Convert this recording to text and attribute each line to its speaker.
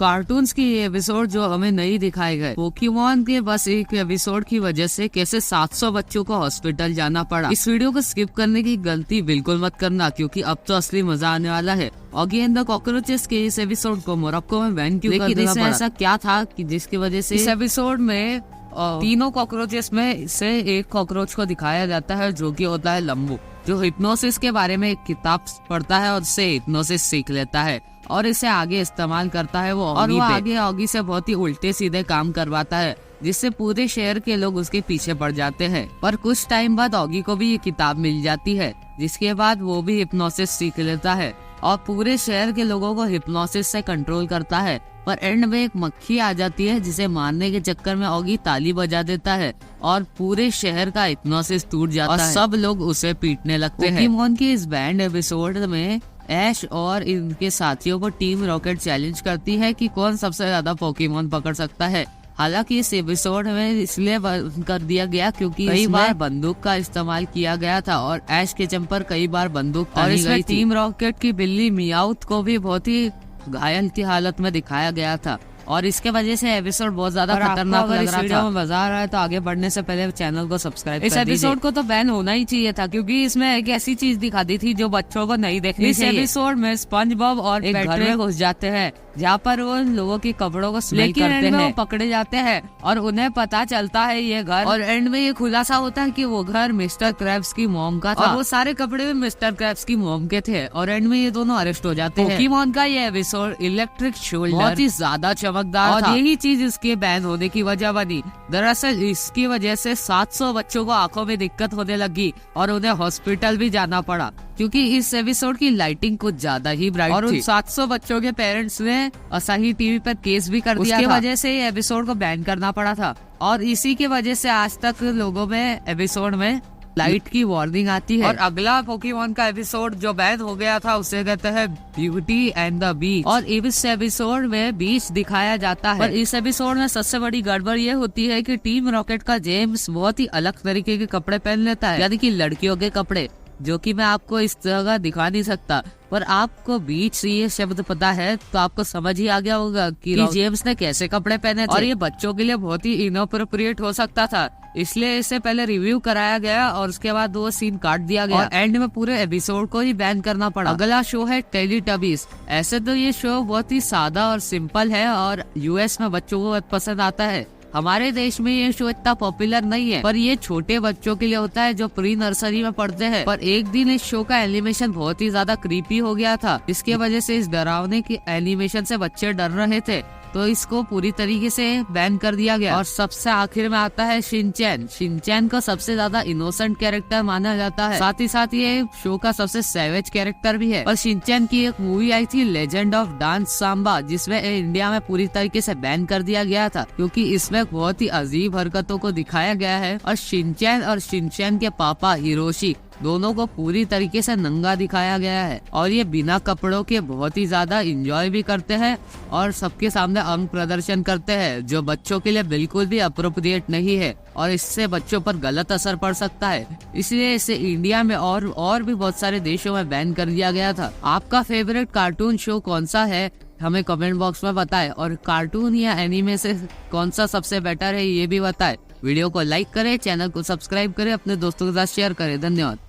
Speaker 1: Cartoons की episode जो हमें नहीं दिखाए गए। पोकेमॉन के बस एक एपिसोड की वजह से कैसे 700 बच्चों को हॉस्पिटल जाना पड़ा। इस वीडियो को स्किप करने की गलती बिल्कुल मत करना, क्योंकि अब तो असली मजा आने वाला है। ऑगी एंड द कॉकरोचेस के इस एपिसोड को मोरक्को में बैन क्यों कर देना पड़ा? ऐसा क्या था कि जिसकी वजह से इस एपिसोड में तीनों कॉकरोचेस में से एक कॉकरोच को दिखाया जाता है जो कि होता है लंबू, जो हिप्नोसिस के बारे में एक किताब पढ़ता है और उससे हिप्नोसिस सीख लेता है और इसे आगे इस्तेमाल करता है। वो आगे ऑगी से बहुत ही उल्टे सीधे काम करवाता है, जिससे पूरे शहर के लोग उसके पीछे पड़ जाते हैं। पर कुछ टाइम बाद ऑगी को भी ये किताब मिल जाती है, जिसके बाद वो भी हिप्नोसिस सीख लेता है और पूरे शहर के लोगों को हिप्नोसिस से कंट्रोल करता है। पर एंड में एक मक्खी आ जाती है, जिसे मारने के चक्कर में ऑगी ताली बजा देता है और पूरे शहर का हिप्नोसिस टूट जाता है और सब लोग उसे पीटने लगते हैं। पोकेमॉन की इस बैंड एपिसोड में ऐश और इनके साथियों को टीम रॉकेट चैलेंज करती है कि कौन सबसे ज्यादा पोकेमॉन पकड़ सकता है। हालांकि इस एपिसोड में इसलिए कर दिया गया क्योंकि कई बार बंदूक का इस्तेमाल किया गया था और ऐश के जंपर कई बार बंदूक और इसमें टीम रॉकेट की बिल्ली मियाउथ को भी बहुत ही घायल की हालत में दिखाया गया था और इसके वजह से एपिसोड बहुत ज्यादा खतरनाक लग रहा था। वीडियो में मजा आ रहा है तो आगे बढ़ने से पहले चैनल को सब्सक्राइब कर दीजिए। इस एपिसोड को तो बैन होना ही चाहिए था, क्योंकि इसमें एक ऐसी चीज दिखा दी थी जो बच्चों को नहीं देखनी चाहिए। इस एपिसोड में स्पंज बॉब और एक घर में घुस जाते हैं जहाँ पर वो लोगों के कपड़ों को स्मेल करते हैं। वो पकड़े जाते हैं और उन्हें पता चलता है ये घर, और एंड में ये खुलासा होता है कि वो घर मिस्टर क्रैब्स की मॉम का था और वो सारे कपड़े भी मिस्टर क्रैब्स की मॉम के थे और एंड में ये दोनों अरेस्ट हो जाते हैं। पोकेमॉन का ये एपिसोड इलेक्ट्रिक शोल्डर बहुत ही ज्यादा चमकदार और यही चीज इसके बैन होने की वजह बनी। दरअसल इसकी वजह से 700 बच्चों को आंखों में दिक्कत होने लगी और उन्हें हॉस्पिटल भी जाना पड़ा, क्योंकि इस एपिसोड की लाइटिंग कुछ ज्यादा ही ब्राइट और उन 700 बच्चों के पेरेंट्स ने असाही टीवी पर केस भी कर दिया। उसकी वजह से ये एपिसोड को बैन करना पड़ा था और इसी की वजह से आज तक लोगों में एपिसोड में लाइट की वार्निंग आती है। और अगला पोकेमॉन का एपिसोड जो बैन हो गया था उसे कहते हैं ब्यूटी एंड द बीच, और इस एपिसोड में बीच दिखाया जाता है। पर इस एपिसोड में सबसे बड़ी गड़बड़ ये होती है कि टीम रॉकेट का जेम्स बहुत ही अलग तरीके के कपड़े पहन लेता है, यानी कि लड़कियों के कपड़े, जो कि मैं आपको इस जगह दिखा नहीं सकता। पर आपको बीच ये शब्द पता है तो आपको समझ ही आ गया होगा कि जेम्स ने कैसे कपड़े पहने थे और ये बच्चों के लिए बहुत ही इनअप्रोप्रिएट हो सकता था, इसलिए इसे पहले रिव्यू कराया गया और उसके बाद वो सीन काट दिया गया और एंड में पूरे एपिसोड को ही बैन करना पड़ा। अगला शो है टेलीटबीज। ऐसे तो ये शो बहुत ही सादा और सिंपल है और यूएस में बच्चों को बहुत पसंद आता है। हमारे देश में ये शो इतना पॉपुलर नहीं है, पर ये छोटे बच्चों के लिए होता है जो प्री नर्सरी में पढ़ते हैं। पर एक दिन इस शो का एनिमेशन बहुत ही ज्यादा क्रीपी हो गया था, जिसकी वजह से इस डरावने की एनिमेशन से बच्चे डर रहे थे, तो इसको पूरी तरीके से बैन कर दिया गया। और सबसे आखिर में आता है शिनचैन। शिनचैन को सबसे ज्यादा इनोसेंट कैरेक्टर माना जाता है, साथ ही साथ ये शो का सबसे सैवेज कैरेक्टर भी है। और शिनचैन की एक मूवी आई थी लेजेंड ऑफ डांस सांबा, जिसमें इंडिया में पूरी तरीके से बैन कर दिया गया था, क्योंकि इसमें बहुत ही अजीब हरकतों को दिखाया गया है और शिनचैन के पापा हिरोशी दोनों को पूरी तरीके से नंगा दिखाया गया है और ये बिना कपड़ों के बहुत ही ज्यादा एंजॉय भी करते हैं और सबके सामने अंग प्रदर्शन करते हैं, जो बच्चों के लिए बिल्कुल भी अप्रोप्रिएट नहीं है और इससे बच्चों पर गलत असर पड़ सकता है। इसलिए इसे इंडिया में और भी बहुत सारे देशों में बैन कर दिया गया था। आपका फेवरेट कार्टून शो कौन सा है हमें कमेंट बॉक्स में बताएं, और कार्टून या एनीमे से कौन सा सबसे बेटर है ये भी बताएं। वीडियो को लाइक करें, चैनल को सब्सक्राइब करें, अपने दोस्तों के साथ शेयर करें। धन्यवाद।